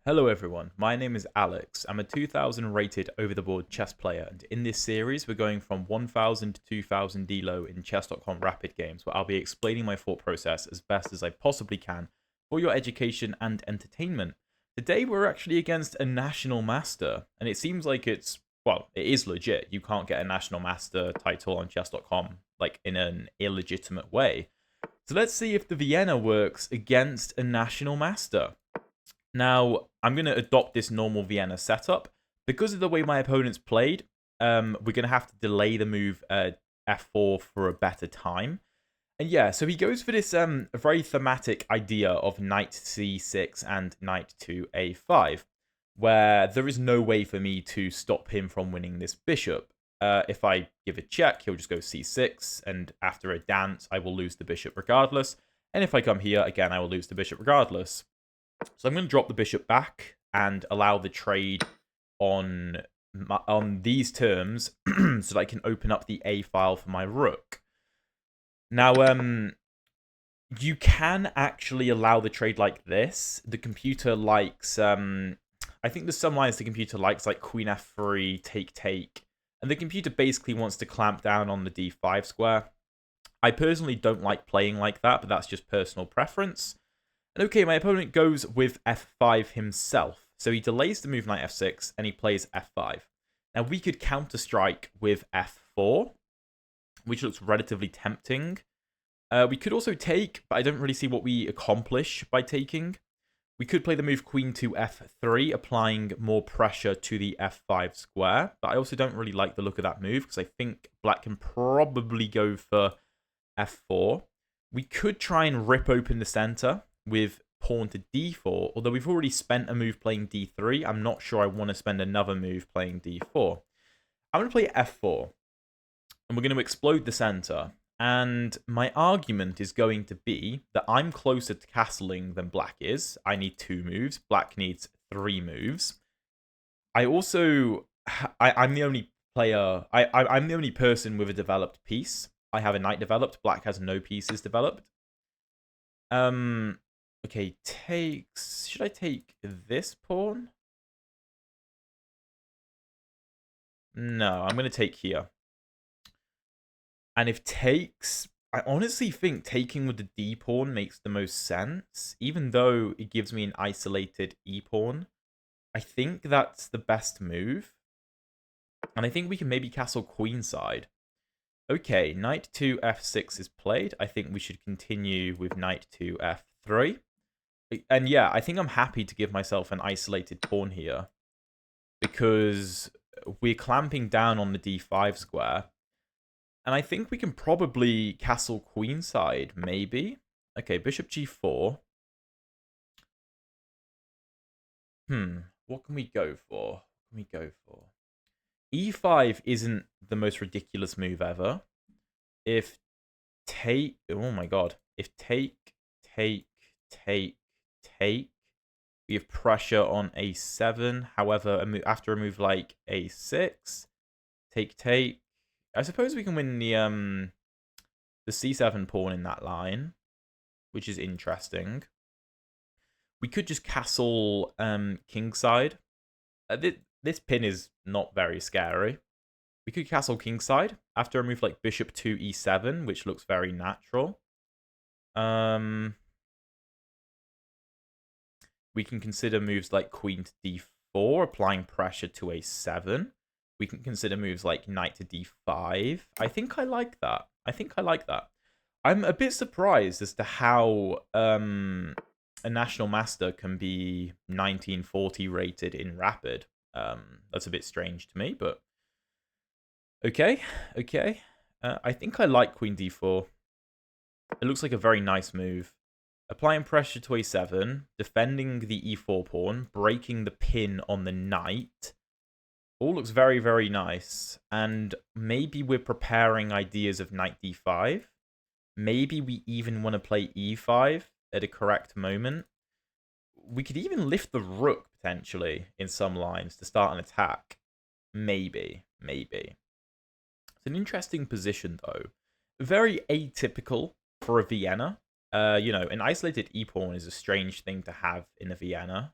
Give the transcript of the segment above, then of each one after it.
Hello everyone, my name is Alex. I'm a 2000 rated over-the-board chess player, and in this series we're going from 1000 to 2000 DLO in chess.com rapid games, where I'll be explaining my thought process as best as I possibly can for your education and entertainment. Today we're actually against a national master, and it seems like it is legit. You can't get a national master title on chess.com like in an illegitimate way. So let's see if the Vienna works against a national master. Now, I'm going to adopt this normal Vienna setup. Because of the way my opponent's played, we're going to have to delay the move f4 for a better time. And yeah, so he goes for this very thematic idea of knight c6 and knight to a5, where there is no way for me to stop him from winning this bishop. If I give a check, he'll just go c6, and after a dance, I will lose the bishop regardless. And if I come here, again, I will lose the bishop regardless. So I'm going to drop the bishop back and allow the trade on these terms so that I can open up the A file for my rook. Now, you can actually allow the trade like this. The computer likes, I think there's some lines the computer likes, like queen f3, take. And the computer basically wants to clamp down on the d5 square. I personally don't like playing like that, but that's just personal preference. And okay, my opponent goes with f5 himself. So he delays the move knight f6, and he plays f5. Now, we could counter-strike with f4, which looks relatively tempting. We could also take, but I don't really see what we accomplish by taking. We could play the move queen to f3, applying more pressure to the f5 square. But I also don't really like the look of that move, because I think black can probably go for f4. We could try and rip open the center with pawn to d4, although we've already spent a move playing d3. I'm not sure I want to spend another move playing d4. I'm going to play f4, and we're going to explode the center. And my argument is going to be that I'm closer to castling than black is. I need 2 moves. Black needs 3 moves. I also, I'm the only player, I'm the only person with a developed piece. I have a knight developed. Black has no pieces developed. Okay, takes. Should I take this pawn? No, I'm going to take here. And if takes, I honestly think taking with the d pawn makes the most sense, even though it gives me an isolated e pawn. I think that's the best move. And I think we can maybe castle queenside. Okay, knight to f6 is played. I think we should continue with knight to f3. And yeah, I think I'm happy to give myself an isolated pawn here, because we're clamping down on the d5 square. And I think we can probably castle queenside, maybe. Okay, bishop g4. What can we go for? E5 isn't the most ridiculous move ever. If take... Oh my god. If take, we have pressure on a7. However, after a move like a6, take. I suppose we can win the c7 pawn in that line, which is interesting. We could just castle kingside. This pin is not very scary. We could castle kingside after a move like bishop to e7, which looks very natural. We can consider moves like queen to d4, applying pressure to a7. We can consider moves like knight to d5. I think I like that. I'm a bit surprised as to how a national master can be 1940 rated in rapid. That's a bit strange to me, but okay. I think I like queen d4. It looks like a very nice move. Applying pressure to a7, defending the e4 pawn, breaking the pin on the knight. All looks very, very nice. And maybe we're preparing ideas of knight d5. Maybe we even want to play e5 at a correct moment. We could even lift the rook, potentially, in some lines to start an attack. Maybe. It's an interesting position, though. Very atypical for a Vienna. An isolated e-pawn is a strange thing to have in a Vienna.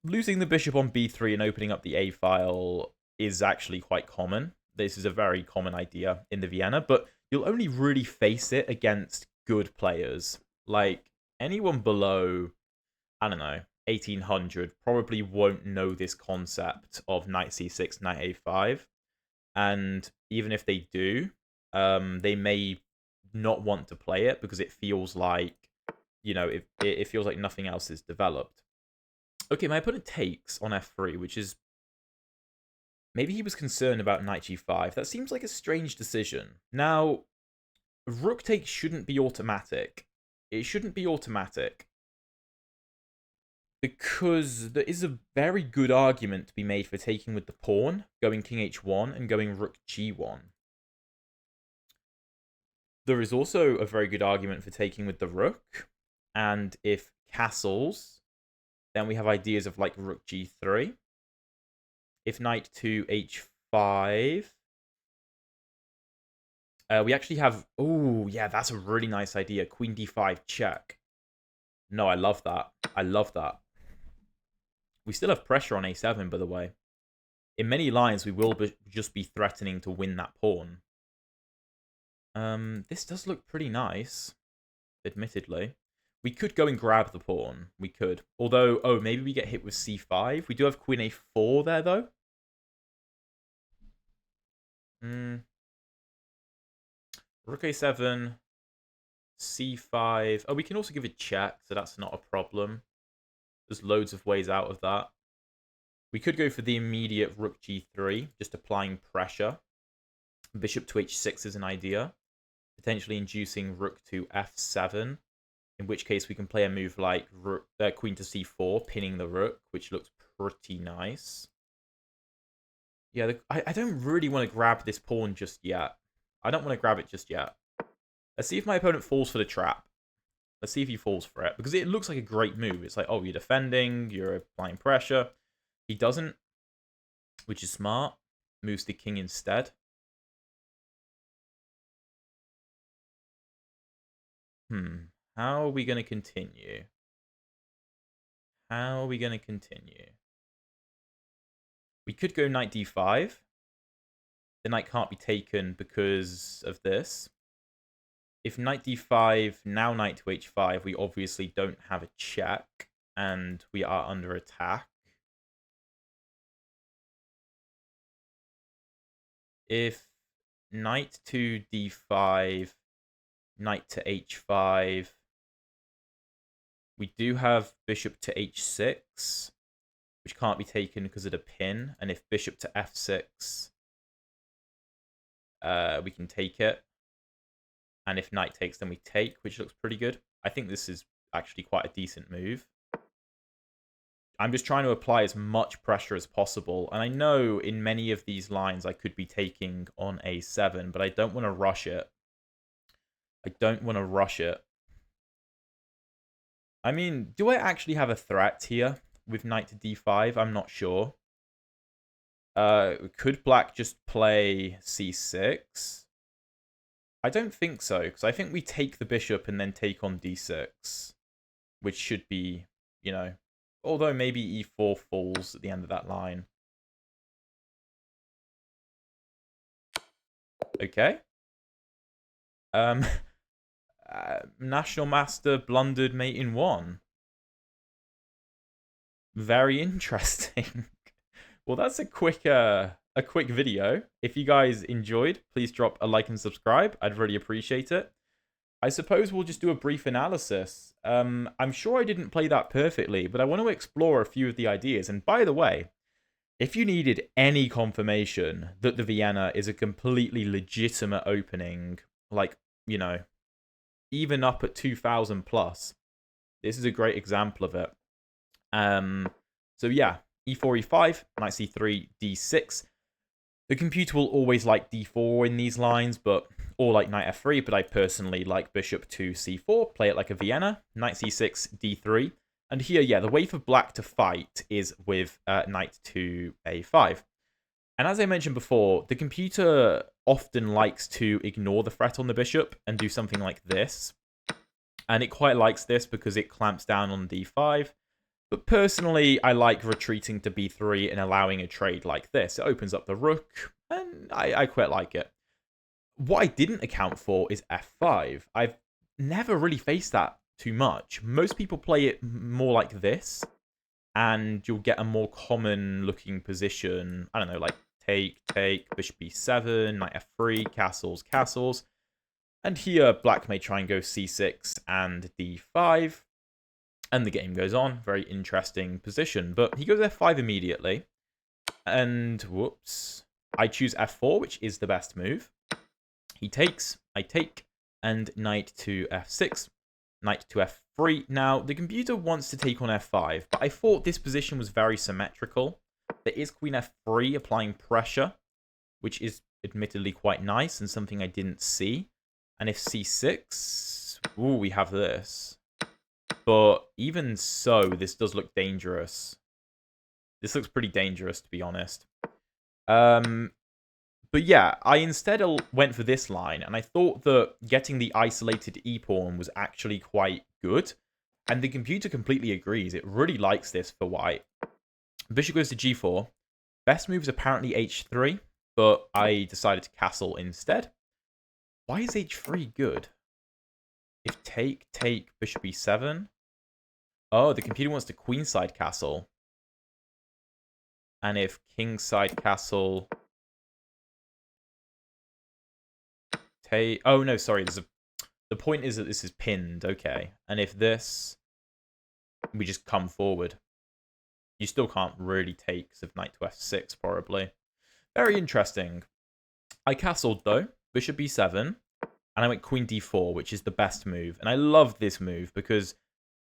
Losing the bishop on b3 and opening up the a file is actually quite common. This is a very common idea in the Vienna, but you'll only really face it against good players. Like, anyone below, I don't know, 1800 probably won't know this concept of knight c6, knight a5. And even if they do, they may not want to play it because it feels like, it feels like nothing else is developed. Okay, my opponent takes on f3, which is... Maybe he was concerned about knight g5. That seems like a strange decision. Now, rook takes shouldn't be automatic. It shouldn't be automatic. Because there is a very good argument to be made for taking with the pawn, going king h1, and going rook g1. There is also a very good argument for taking with the rook. And if castles, then we have ideas of like rook g3. If knight to h5, we actually have... Oh, yeah, that's a really nice idea. Queen d5 check. No, I love that. I love that. We still have pressure on a7, by the way. In many lines, we will just be threatening to win that pawn. This does look pretty nice, admittedly. We could go and grab the pawn. We could. Although, oh, maybe we get hit with c5. We do have queen a4 there, though. Rook a7, c5. Oh, we can also give a check, so that's not a problem. There's loads of ways out of that. We could go for the immediate rook g3, just applying pressure. Bishop to h6 is an idea. Potentially inducing rook to f7, in which case we can play a move like queen to c4, pinning the rook, which looks pretty nice. Yeah, I don't really want to grab this pawn just yet. I don't want to grab it just yet. Let's see if my opponent falls for the trap. Let's see if he falls for it. Because it looks like a great move. It's like, oh, you're defending, you're applying pressure. He doesn't, which is smart. Moves the king instead. How are we going to continue? How are we going to continue? We could go knight d5. The knight can't be taken because of this. If knight d5, now knight to h5, we obviously don't have a check, and we are under attack. If knight to d5, knight to h5, we do have bishop to h6, which can't be taken because of the pin. And if bishop to f6, we can take it. And if knight takes, then we take, which looks pretty good. I think this is actually quite a decent move. I'm just trying to apply as much pressure as possible. And I know in many of these lines I could be taking on a7, but I don't want to rush it. I don't want to rush it. I mean, do I actually have a threat here with knight to d5? I'm not sure. Could black just play c6? I don't think so, because I think we take the bishop and then take on d6, which should be, although maybe e4 falls at the end of that line. Okay. National Master blundered mate in 1. Very interesting. Well, that's a quick video. If you guys enjoyed, please drop a like and subscribe. I'd really appreciate it. I suppose we'll just do a brief analysis. I'm sure I didn't play that perfectly, but I want to explore a few of the ideas. And by the way, if you needed any confirmation that the Vienna is a completely legitimate opening, like, even up at 2000 plus, this is a great example of it. So yeah, e4, e5, knight c3, d6. The computer will always like d4 in these lines, or like knight f3, but I personally like bishop to c4, play it like a Vienna, knight c6, d3. And here, yeah, the way for black to fight is with knight to a5. And as I mentioned before, the computer often likes to ignore the threat on the bishop and do something like this, And it quite likes this because it clamps down on d5. But personally, I like retreating to b3 and allowing a trade like this. It opens up the rook, and I quite like it. What I didn't account for is f5. I've never really faced that too much. Most people play it more like this, and you'll get a more common looking position. I don't know, like take, bishop b7, knight f3, castles, castles. And here, black may try and go c6 and d5. And the game goes on. Very interesting position. But he goes f5 immediately. And, whoops. I choose f4, which is the best move. He takes, I take, and knight to f6, knight to f3. Now, the computer wants to take on f5, but I thought this position was very symmetrical. There is queen f3 applying pressure, which is admittedly quite nice and something I didn't see. And if c6, ooh, we have this. But even so, this does look dangerous. This looks pretty dangerous, to be honest. But yeah, I instead went for this line, and I thought that getting the isolated e-pawn was actually quite good. And the computer completely agrees. It really likes this for white. Bishop goes to g4. Best move is apparently h3, but I decided to castle instead. Why is h3 good? If take, bishop e7. Oh, the computer wants to queenside castle. And if kingside castle... take... Oh, no, sorry. The point is that this is pinned. Okay. And if this... we just come forward. You still can't really take because of knight to f6, probably. Very interesting. I castled, though. Bishop b7. And I went queen d4, which is the best move. And I love this move because,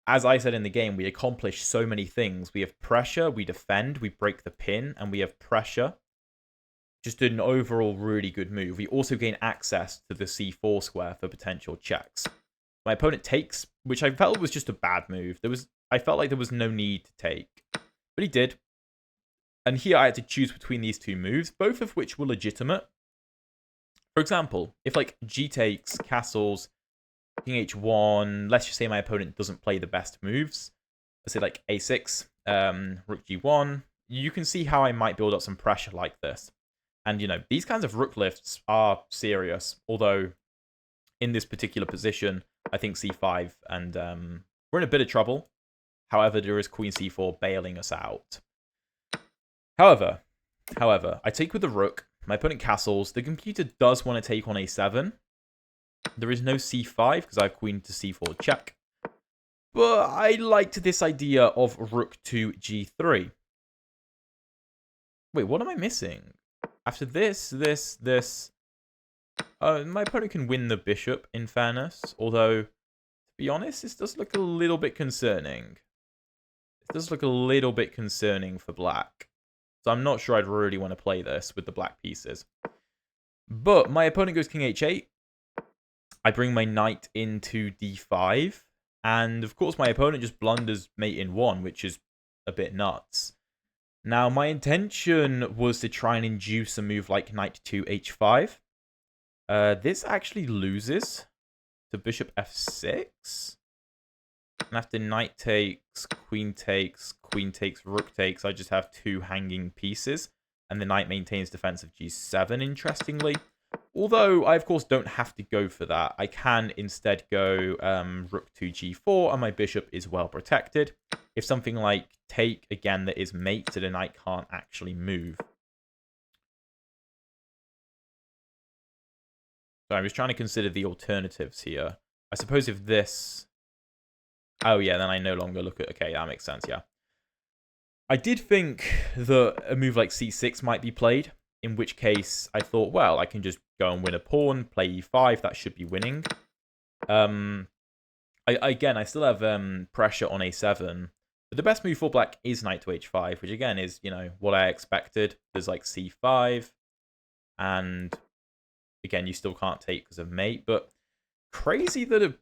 as I said in the game, we accomplish so many things. We have pressure, we defend, we break the pin, and we have pressure. Just an overall really good move. We also gain access to the c4 square for potential checks. My opponent takes, which I felt was just a bad move. I felt like there was no need to take. But he did. And here I had to choose between these two moves, both of which were legitimate. For example, if like g takes, castles, king h1, let's just say my opponent doesn't play the best moves. Let's say like a6, rook g1. You can see how I might build up some pressure like this. And, you know, these kinds of rook lifts are serious. Although, in this particular position, I think c5 and we're in a bit of trouble. However, there is queen c4 bailing us out. However, I take with the rook. My opponent castles. The computer does want to take on a7. There is no c5 because I have queen to c4 check. But I liked this idea of rook to g3. Wait, what am I missing? After this... my opponent can win the bishop, in fairness. Although, to be honest, this does look a little bit concerning. It does look a little bit concerning for black. So I'm not sure I'd really want to play this with the black pieces. But my opponent goes king h8. I bring my knight into d5. And of course my opponent just blunders mate in 1, which is a bit nuts. Now my intention was to try and induce a move like knight to h5. This actually loses to bishop f6. And after knight takes, queen takes, rook takes, I just have 2 hanging pieces. And the knight maintains defense of g7, interestingly. Although, I of course don't have to go for that. I can instead go rook to g4, and my bishop is well protected. If something like take, again, that is mate, so the knight can't actually move. So I'm just trying to consider the alternatives here. I suppose if this... oh, yeah, then I no longer look at... okay, that makes sense, yeah. I did think that a move like c6 might be played, in which case I thought, well, I can just go and win a pawn, play e5, that should be winning. Again, I still have pressure on a7, but the best move for black is knight to h5, which again is, you know, what I expected. There's like c5, and again, you still can't take because of mate, but crazy that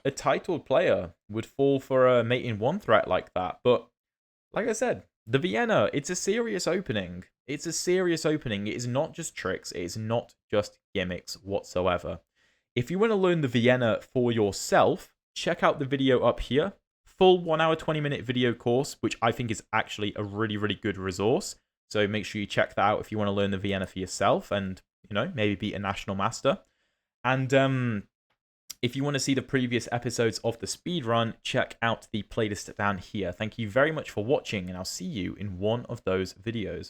a titled player would fall for a mate in 1 threat like that. But like I said, the Vienna, it's a serious opening. It's a serious opening. It is not just tricks. It is not just gimmicks whatsoever. If you want to learn the Vienna for yourself, check out the video up here. Full 1 hour, 20-minute video course, which I think is actually a really, really good resource. So make sure you check that out if you want to learn the Vienna for yourself and, you know, maybe be a national master. And if you want to see the previous episodes of the speedrun, check out the playlist down here. Thank you very much for watching, and I'll see you in one of those videos.